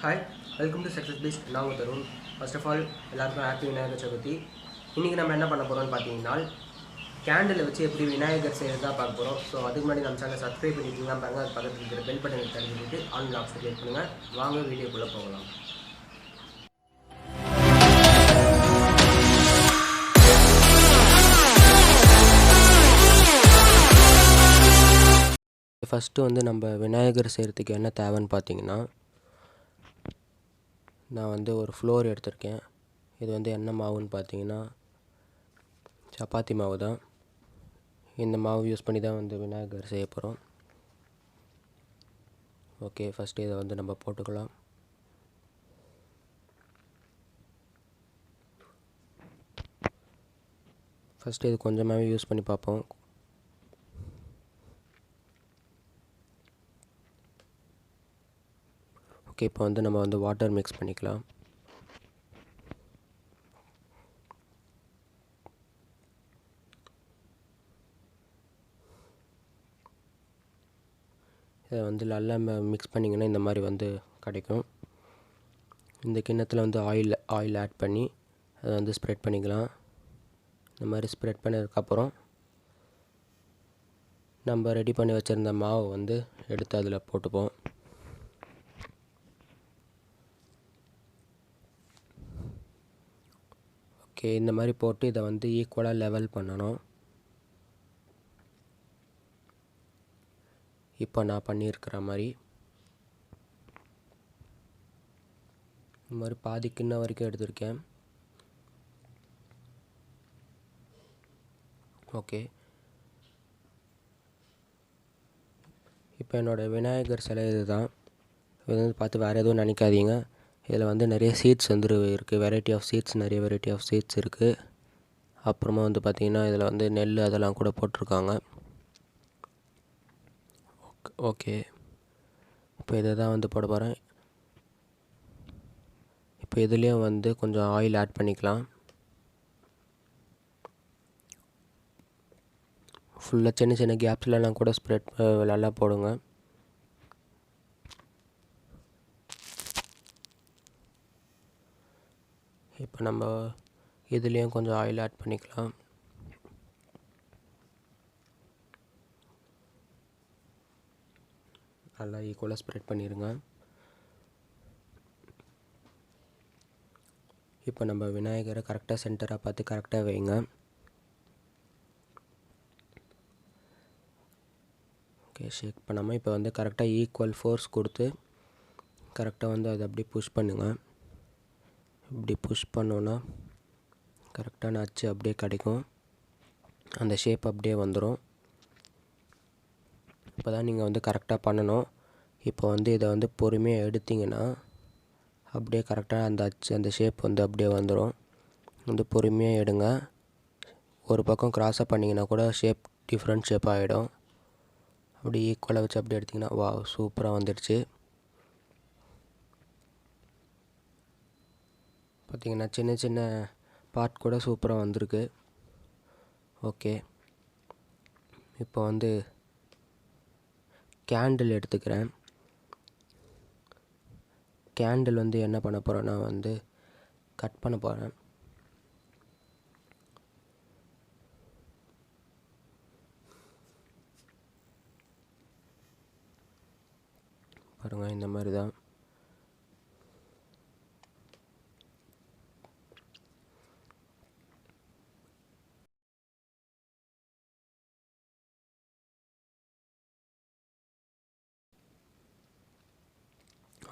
Hi, welcome to success Beast. நான் உங்கள் Tarun. First of all எல்லாருக்கும் ஹாப்பி விநாயகர் சதுர்த்தி. இன்றைக்கி நம்ம என்ன பண்ண போகிறோம்னு பார்த்தீங்கன்னா, கேண்டில் வச்சு எப்படி விநாயகர் செய்கிறது தான் பார்க்க போகிறோம். ஸோ அதுக்கு முன்னாடி நம்ம சேனலை சப்ஸ்கிரைப் பண்ணிட்டீங்கன்னா பாருங்கள், அது பக்கத்தில் இருக்கிற பெல் பட்டனை தள்ளிட்டு ஆன்லைன் ஆப்ஷன் கிளிக் பண்ணுங்கள். வாங்க வீடியோக்குள்ளே போகலாம். ஃபஸ்ட்டு வந்து நம்ம விநாயகர் செய்கிறதுக்கு என்ன தேவைன்னு பார்த்தீங்கன்னா, நான் வந்து ஒரு ஃப்ளோர் எடுத்திருக்கேன். இது வந்து என்ன மாவுன்னு பார்த்தீங்கன்னா சப்பாத்தி மாவு தான். இந்த மாவு யூஸ் பண்ணி தான் வந்து விநாயகர் செய்ய போகிறோம். ஓகே, ஃபஸ்ட்டு இதை வந்து நம்ம போட்டுக்கலாம். ஃபஸ்ட்டு இது கொஞ்சமாகவே யூஸ் பண்ணி பார்ப்போம். ஓகே, இப்போ வந்து நம்ம வந்து வாட்டர் மிக்ஸ் பண்ணிக்கலாம். இதை வந்து நல்லா மிக்ஸ் பண்ணிங்கன்னா இந்த மாதிரி வந்து கிடைக்கும். இந்த கிண்ணத்தில் வந்து ஆயில் ஆட் பண்ணி அதை வந்து ஸ்ப்ரெட் பண்ணிக்கலாம். இந்த மாதிரி ஸ்ப்ரெட் பண்ணதுக்கப்புறம் நம்ம ரெடி பண்ணி வச்சுருந்த மாவை வந்து எடுத்து அதில் போட்டுப்போம். ஓகே, இந்த மாதிரி போட்டு இதை வந்து ஈக்குவலாக லெவல் பண்ணணும். இப்போ நான் பண்ணியிருக்கிற மாதிரி இந்த மாதிரி பாதி கிண்ணம் வரைக்கும் எடுத்திருக்கேன். ஓகே, இப்போ என்னோடய விநாயகர் சிலை இது தான். இது வந்து பார்த்து வேறு எதுவும் நினைக்காதீங்க. இதில் வந்து நிறைய சீட்ஸ் வந்து இருக்குது. வெரைட்டி ஆஃப் சீட்ஸ் இருக்குது. அப்புறமா வந்து பார்த்திங்கன்னா இதில் வந்து நெல் அதெல்லாம் கூட போட்டிருக்காங்க. ஓகே, இப்போ இதை தான் வந்து போட போகிறேன். இப்போ இதுலேயும் வந்து கொஞ்சம் ஆயில் ஆட் பண்ணிக்கலாம். ஃபுல்லாக சின்ன சின்ன கேப்ஸ்லலாம் கூட ஸ்ப்ரெட் நல்லா போடுங்க. இப்போ நம்ம இதுலேயும் கொஞ்சம் ஆயில் ஆட் பண்ணிக்கலாம். நல்லா ஈக்குவலாக ஸ்ப்ரெட் பண்ணிடுங்க. இப்போ நம்ம விநாயகரை கரெக்டாக சென்டராக பார்த்து கரெக்டாக வைங்க. ஓகே, ஷேக் பண்ணாமல் இப்போ வந்து கரெக்டாக ஈக்குவல் ஃபோர்ஸ் கொடுத்து கரெக்டாக வந்து அதை அப்படியே புஷ் பண்ணுங்கள். இப்படி புஷ் பண்ணோன்னா கரெக்டான அச்சு அப்படியே கிடைக்கும். அந்த ஷேப் அப்படியே வந்துடும். இப்போ தான் நீங்கள் வந்து கரெக்டாக பண்ணணும். இப்போ வந்து இதை வந்து பொறுமையாக எடுத்திங்கன்னா அப்படியே கரெக்டாக அந்த அச்சு அந்த ஷேப் வந்து அப்படியே வந்துடும். வந்து பொறுமையாக எடுங்க. ஒரு பக்கம் க்ராஸாக பண்ணிங்கன்னா கூட ஷேப் டிஃப்ரெண்ட் ஷேப் ஆகிடும். அப்படி ஈக்குவலாக வச்சு அப்படி எடுத்திங்கன்னா வா சூப்பராக வந்துடுச்சு. பார்த்திங்கன்னா சின்ன சின்ன பார்ட் கூட சூப்பராக வந்திருக்கு. ஓகே, இப்போ வந்து கேண்டில் எடுத்துக்கிறேன். கேண்டில் வந்து என்ன பண்ண போகிறேன்னா வந்து கட் பண்ண போகிறேன். பாருங்கள், இந்த மாதிரி தான்.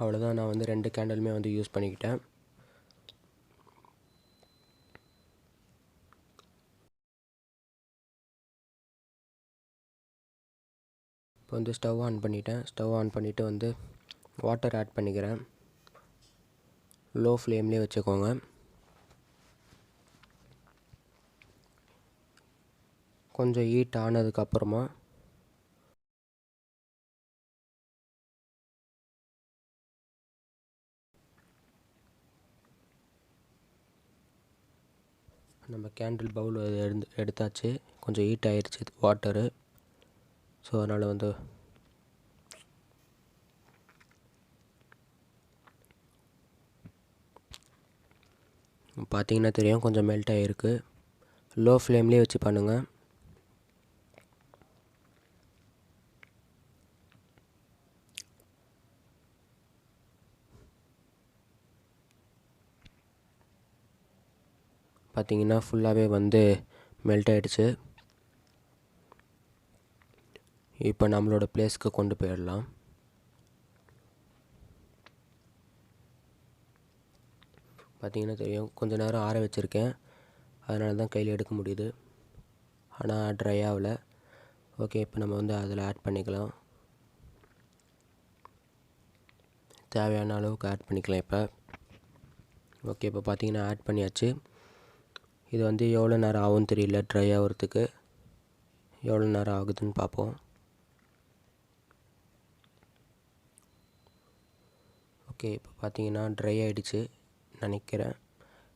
அவ்வளோதான், நான் வந்து 2 கேண்டலுமே வந்து யூஸ் பண்ணிக்கிட்டேன். இப்போ வந்து ஸ்டவ் ஆன் பண்ணிவிட்டு வந்து வாட்டர் ஆட் பண்ணிக்கிறேன். லோ ஃப்ளேம்லேயே வச்சுக்கோங்க. கொஞ்சம் ஹீட் ஆனதுக்கப்புறமா நம்ம கேண்டில் பவுல் எடுத்தாச்சு. கொஞ்சம் ஹீட் ஆகிடுச்சு வாட்டரு. ஸோ அதனால் வந்து பார்த்தீங்கன்னா தெரியும் கொஞ்சம் மெல்ட் ஆகிருக்கு. லோ ஃப்ளேம்லேயே வச்சு பண்ணுங்கள். பார்த்தீங்கன்னா ஃபுல்லாகவே வந்து மெல்ட் ஆகிடுச்சு. இப்போ நம்மளோட பிளேஸ்க்கு கொண்டு போயிடலாம். பார்த்தீங்கன்னா தெரியும் கொஞ்சம் நேரம் ஆற வச்சுருக்கேன், அதனால தான் கையில் எடுக்க முடியுது. ஆனால் ட்ரை ஆகலை. ஓகே, இப்போ நம்ம வந்து அதில் ஆட் பண்ணிக்கலாம். தேவையான அளவுக்கு ஆட் பண்ணிக்கலாம் இப்போ. ஓகே, இப்போ பார்த்தீங்கன்னா ஆட் பண்ணியாச்சு. இது வந்து எவ்வளோ நேரம் ஆகும்னு தெரியல ட்ரை ஆகிறதுக்கு. எவ்வளோ நேரம் ஆகுதுன்னு பார்ப்போம். ஓகே, இப்போ பார்த்தீங்கன்னா ட்ரை ஆகிடுச்சு நினைக்கிறேன்.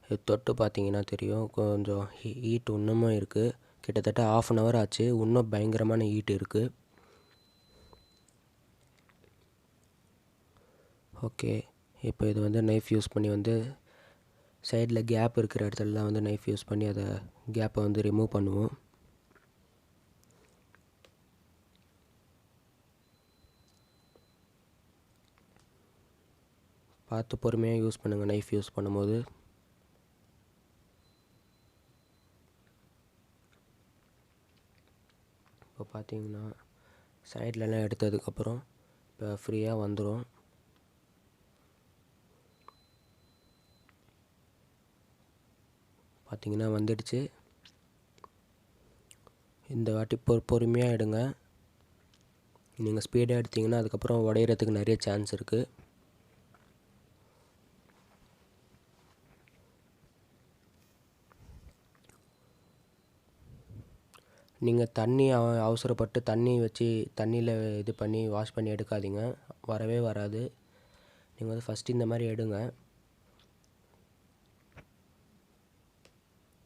இது தொட்டு பார்த்தீங்கன்னா தெரியும் கொஞ்சம் ஹீட் இன்னமும் இருக்குது. கிட்டத்தட்ட 1/2 hour ஆச்சு. இன்னும் பயங்கரமான ஹீட் இருக்குது. ஓகே, இப்போ இது வந்து நைஃப் யூஸ் பண்ணி வந்து சைடில் கேப் இருக்கிற இடத்துலலாம் வந்து நைஃப் யூஸ் பண்ணி அதை கேப்பை வந்து ரிமூவ் பண்ணுவோம். பார்த்து பொறுமையாக யூஸ் பண்ணுங்கள் நைஃப் யூஸ் பண்ணும்போது. இப்போ பார்த்தீங்கன்னா சைட்லலாம் எடுத்ததுக்கப்புறம் இப்போ ஃப்ரீயாக வந்துடும். பார்த்தீங்கன்னா வந்துடுச்சு. இந்த வாட்டி பொறுமையாக எடுங்க. நீங்கள் ஸ்பீடாக எடுத்தீங்கன்னா அதுக்கப்புறம் உடையிறதுக்கு நிறைய சான்ஸ் இருக்குது. நீங்கள் தண்ணி அவசரப்பட்டு தண்ணி வச்சு தண்ணியில் இது பண்ணி வாஷ் பண்ணி எடுக்காதீங்க, வரவே வராது. நீங்கள் வந்து ஃபஸ்ட்டு இந்த மாதிரி எடுங்க.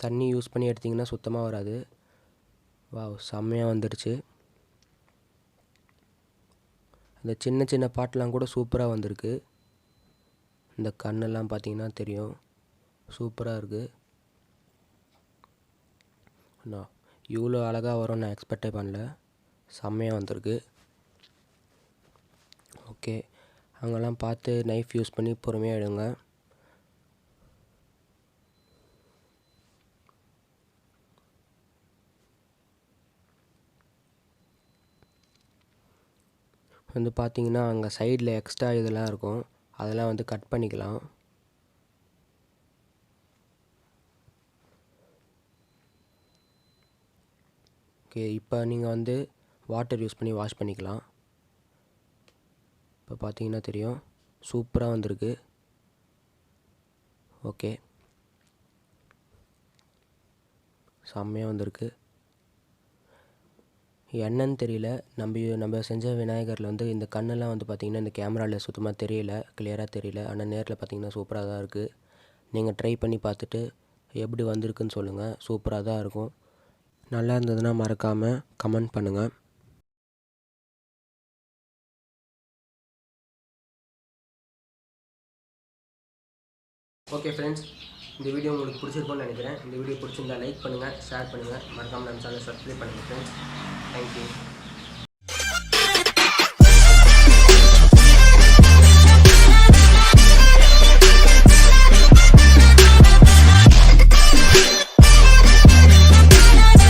தண்ணி யூஸ் பண்ணி எடுத்திங்கன்னா சுத்தமாக வராது. வாவ், செம்மையாக வந்துடுச்சு. இந்த சின்ன சின்ன பாட்டெலாம் கூட சூப்பராக வந்திருக்கு. இந்த கண்ணெல்லாம் பார்த்தீங்கன்னா தெரியும் சூப்பராக இருக்குது. நான் இவ்வளோ அழகாக வரும்னு நான் எக்ஸ்பெக்டே பண்ணல. செம்மையாக வந்திருக்கு. ஓகே, அங்கெல்லாம் பார்த்து நைஃப் யூஸ் பண்ணி பொறுமையாக எடுங்க. வந்து பார்த்தீங்கன்னா அங்கே சைடில் எக்ஸ்ட்ரா இதெல்லாம் இருக்கும், அதெல்லாம் வந்து கட் பண்ணிக்கலாம். ஓகே, இப்போ நீங்கள் வந்து வாட்டர் யூஸ் பண்ணி வாஷ் பண்ணிக்கலாம். இப்போ பார்த்தீங்கன்னா தெரியும் சூப்பராக வந்திருக்கு. ஓகே, செம்மையாக வந்திருக்கு. என்னன்னு தெரியல, நம்ம செஞ்ச விநாயகரில் வந்து இந்த கண்ணெல்லாம் வந்து பார்த்திங்கன்னா இந்த கேமராவில் சுத்தமாக தெரியல, கிளியராக தெரியல. ஆனால் நேரில் பார்த்திங்கன்னா சூப்பராக தான் இருக்குது. நீங்கள் ட்ரை பண்ணி பார்த்துட்டு எப்படி வந்திருக்குன்னு சொல்லுங்கள். சூப்பராக தான் இருக்கும். நல்லா இருந்ததுன்னா மறக்காமல் கமெண்ட் பண்ணுங்கள். ஓகே ஃப்ரெண்ட்ஸ், இந்த வீடியோ உங்களுக்கு பிடிச்சிருக்கும்னு நினைக்கிறேன். இந்த வீடியோ பிடிச்சிருந்தா லைக் பண்ணுங்கள், ஷேர் பண்ணுங்கள், மறக்காமல் நம்ம சேனலை சப்ஸ்கிரைப் பண்ணுங்கள் ஃப்ரெண்ட்ஸ். தேங்க்யூ.